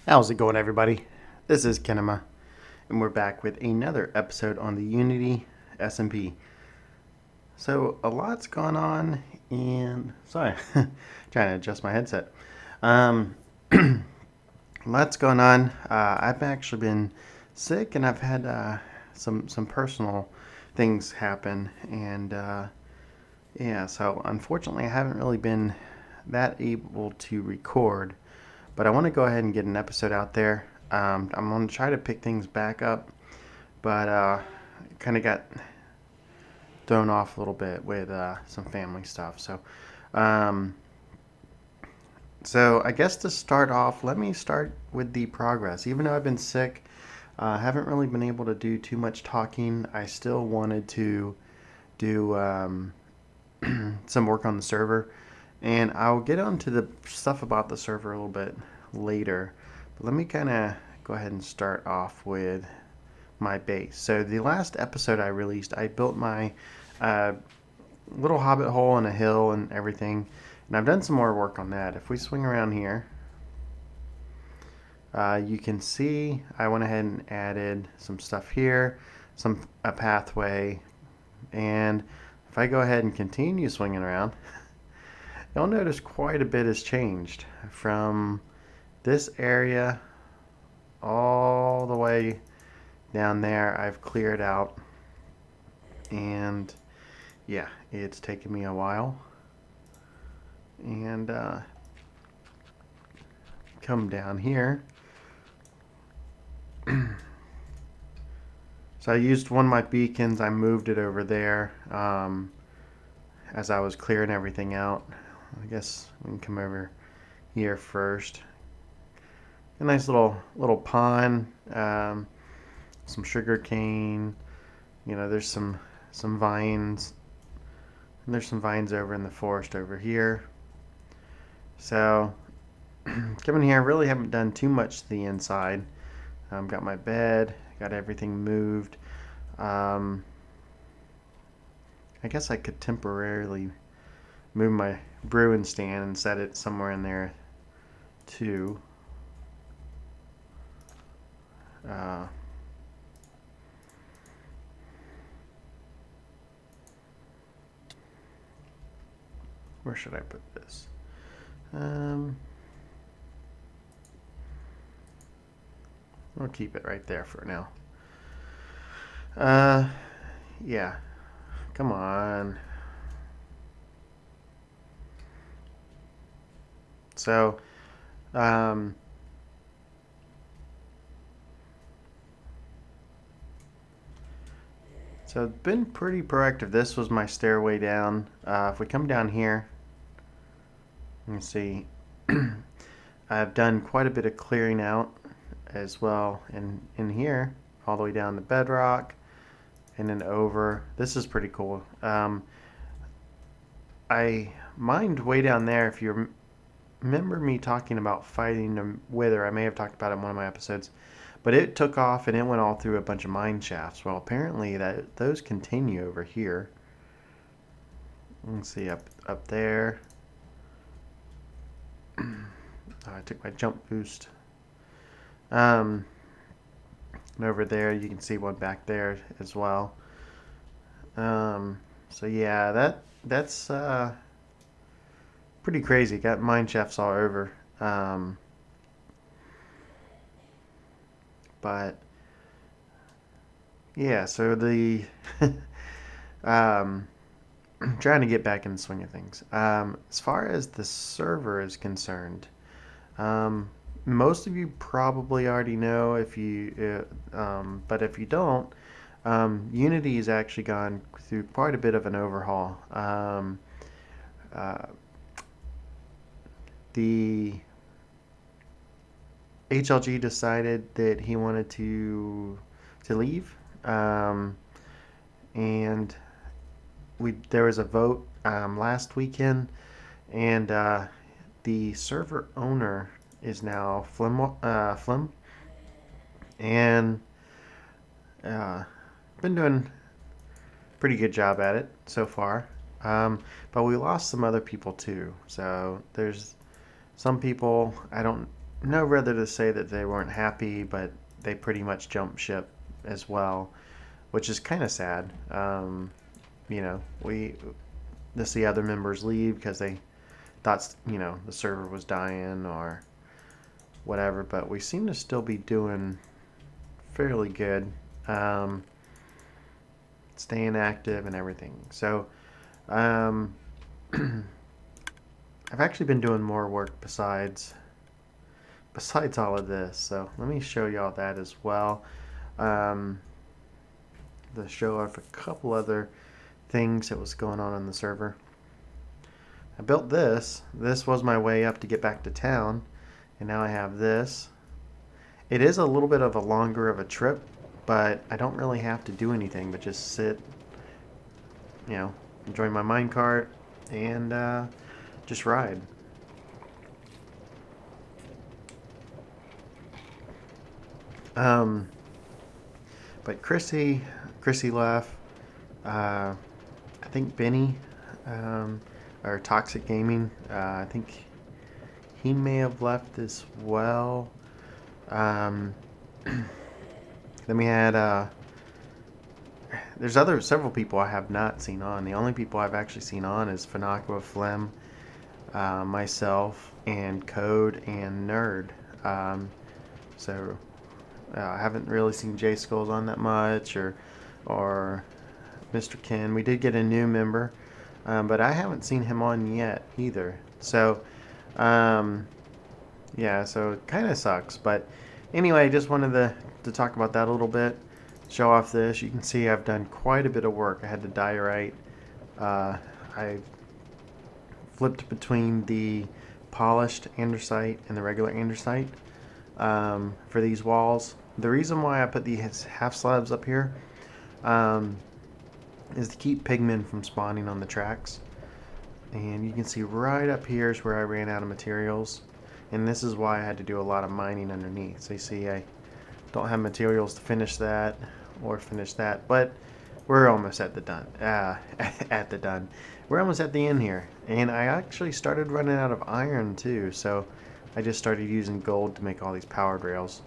How's it going, everybody? This is Kenema, and we're back with another episode on the Unity SMP. So, a lot's gone on, and sorry, trying to adjust my headset. Um, a lot's going on. I've actually been sick, and I've had some personal things happen, and yeah, so unfortunately, I haven't really been that able to record. But I want to go ahead and get an episode out there. I'm going to try to pick things back up, but kind of got thrown off a little bit with some family stuff. Um, so I guess to start off, let me start with the progress. Even though I've been sick, I haven't really been able to do too much talking. I still wanted to do some work on the server, and I'll get onto the stuff about the server a little bit later. But let me kind of go ahead and start off with my base. So the last episode I released, I built my uh, little hobbit hole in a hill and everything, and I've done some more work on that. If we swing around here, you can see I went ahead and added some stuff here, a pathway, and if I go ahead and continue swinging around, you'll notice quite a bit has changed from this area all the way down there. I've cleared out, and yeah, it's taken me a while. And come down here. So I used one of my beacons. I moved it over there as I was clearing everything out. I guess we can come over here first. A nice little pond, some sugar cane. You know, there's some vines. And there's some vines over in the forest over here. So coming here, I really haven't done too much to the inside. Got my bed, got everything moved. I guess I could temporarily move my brewing stand and set it somewhere in there too. Where should I put this? I'll keep it right there for now. Yeah. Come on. So, so it's been pretty proactive. This was my stairway down. If we come down here, you can see I've done quite a bit of clearing out as well in here, all the way down to bedrock and then over. This is pretty cool. I mined way down there. If you remember me talking about fighting a wither, I may have talked about it in one of my episodes, but it took off and it went all through a bunch of mine shafts. Well, apparently those continue over here. Let's see, up there. I took my jump boost. And over there, you can see one back there as well. So yeah, that's pretty crazy. Got mine shafts all over. But yeah, so the trying to get back in the swing of things. As far as the server is concerned, most of you probably already know but if you don't, Unity has actually gone through quite a bit of an overhaul. The HLG decided that he wanted to leave, and there was a vote last weekend, and the server owner is now Flim, and been doing a pretty good job at it so far. But we lost some other people too. So there's some people, I don't no rather to say that they weren't happy, but they pretty much jumped ship as well, which is kind of sad. You know, we to see other members leave because they thought, you know, the server was dying or whatever, but we seem to still be doing fairly good, um, staying active and everything. So um, I've actually been doing more work besides all of this. So let me show y'all that as well. Um, to show off a couple other things that was going on the server. I built this. This was my way up to get back to town, and now I have this. It is a little bit of a longer of a trip, but I don't really have to do anything but just sit, you know, enjoy my minecart and just ride. Um, but Chrissy left. I think Benny, or Toxic Gaming. I think he may have left as well. Then we had there's several people I have not seen on. The only people I've actually seen on is Fanakwa Flem, myself, and Code and Nerd. So I haven't really seen J Skulls on that much, or Mr. Ken. We did get a new member, but I haven't seen him on yet either. So yeah, so it kind of sucks. But anyway, I just wanted to talk about that a little bit, show off this. You can see I've done quite a bit of work. I had to diorite. I flipped between the polished andesite and the regular andesite for these walls. The reason why I put these half slabs up here is to keep pigmen from spawning on the tracks. And you can see right up here is where I ran out of materials. And this is why I had to do a lot of mining underneath. So you see I don't have materials to finish that or finish that. But we're almost at the done. We're almost at the end here. And I actually started running out of iron too. So I just started using gold to make all these powered rails.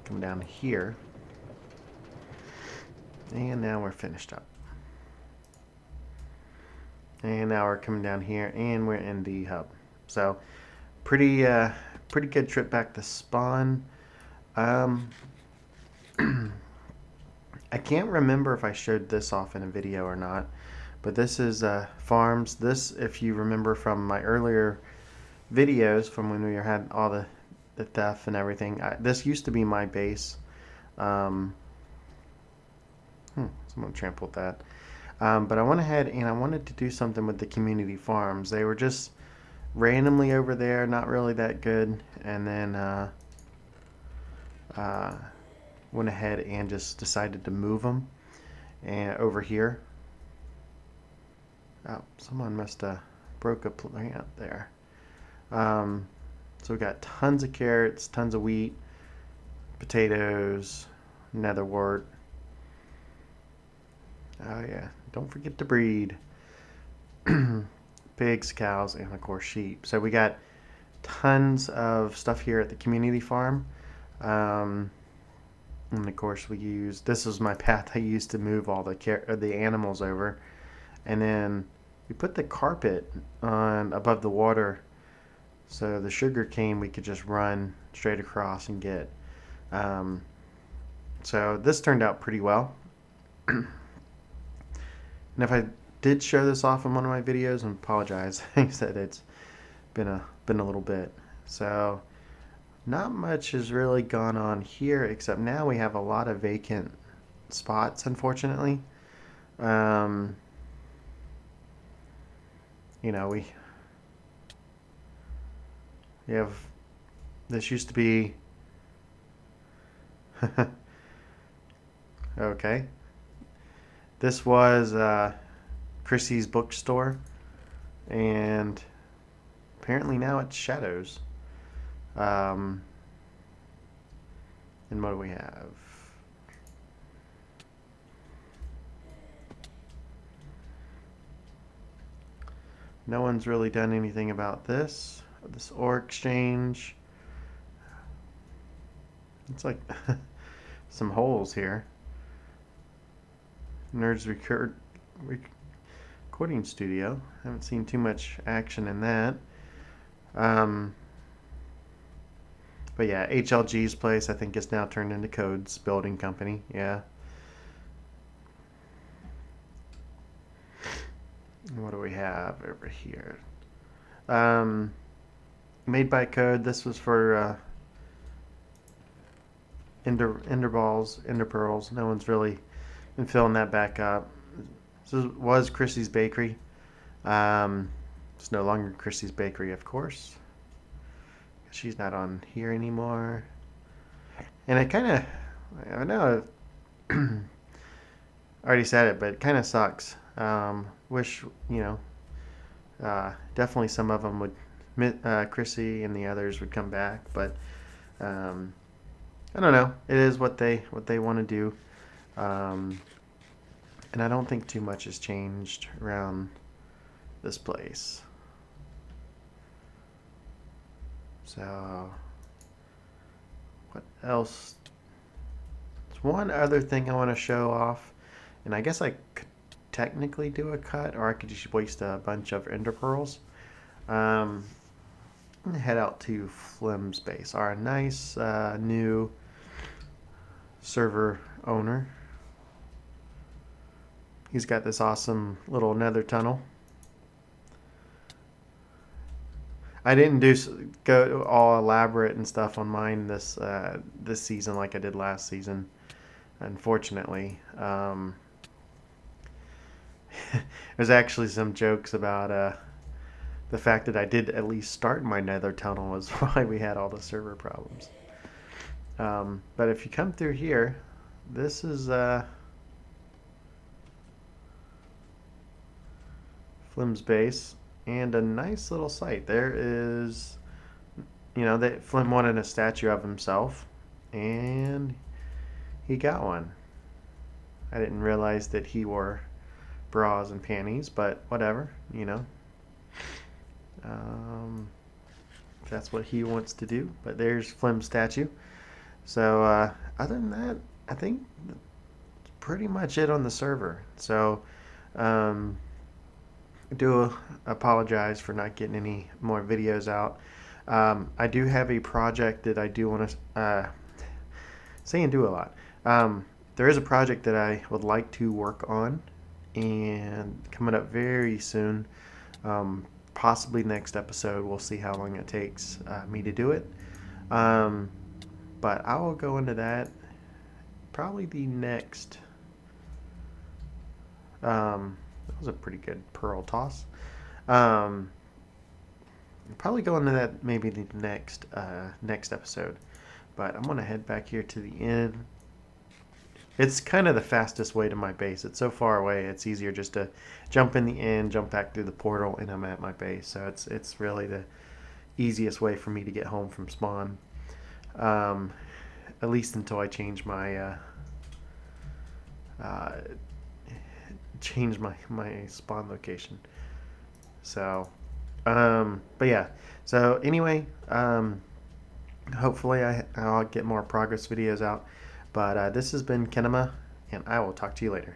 Come down here. And now we're finished up. And now we're coming down here and we're in the hub. So pretty good trip back to spawn. I can't remember if I showed this off in a video or not, but this is farms. This, if you remember from my earlier videos from when we had all the theft and everything, this used to be my base. Someone trampled that. But I went ahead and I wanted to do something with the community farms. They were just randomly over there, not really that good, and then went ahead and just decided to move them and over here. Oh, someone must have broke a plant there. So we got tons of carrots, tons of wheat, potatoes, netherwort. Oh yeah, don't forget to breed. Pigs, cows, and of course sheep. So we got tons of stuff here at the community farm. And of course this was my path I used to move all the animals over. And then we put the carpet on above the water, so the sugar cane we could just run straight across and get. So this turned out pretty well. And if I did show this off in one of my videos, I apologize. I said it's been a little bit. So not much has really gone on here, except now we have a lot of vacant spots, unfortunately. You know, we have, this used to be okay. This was Chrissy's bookstore, and apparently now it's Shadows. And what do we have? No one's really done anything about this ore exchange. It's like some holes here. Nerds recording studio. Haven't seen too much action in that. But yeah, HLG's place I think is now turned into Code's building company. Yeah. What do we have over here? Made by Code. This was for Ender balls, Ender pearls. No one's really been filling that back up. This was Chrissy's Bakery. It's no longer Chrissy's Bakery, of course. She's not on here anymore. And it kind of, I know I already said it, but it kind of sucks. Wish, definitely some of them would, Chrissy and the others would come back, but I don't know. It is what they want to do. And I don't think too much has changed around this place. So, what else? There's one other thing I want to show off, and I guess I could technically do a cut, or I could just waste a bunch of ender pearls. I'm gonna head out to Flim's base, our nice new server owner. He's got this awesome little nether tunnel. I didn't go all elaborate and stuff on mine this season like I did last season, unfortunately. There's actually some jokes about the fact that I did at least start my nether tunnel was why we had all the server problems. But if you come through here, this is Flim's base, and a nice little site. There is, that Flim wanted a statue of himself, and he got one. I didn't realize that he wore bras and panties, but whatever, if that's what he wants to do. But there's Flim's statue. So other than that, I think that's pretty much it on the server. So I do apologize for not getting any more videos out. I do have a project that I do want to say and do a lot. There is a project that I would like to work on, and coming up very soon. Possibly next episode. We'll see how long it takes me to do it. But I will go into that probably the next. That was a pretty good pearl toss. Probably go into that maybe the next episode. But I'm gonna head back here to the end. It's kind of the fastest way to my base. It's so far away. It's easier just to jump in the end, jump back through the portal, and I'm at my base. So it's really the easiest way for me to get home from spawn. At least until I change my my spawn location. So, but yeah. So anyway, hopefully I'll get more progress videos out. But this has been Kinema, and I will talk to you later.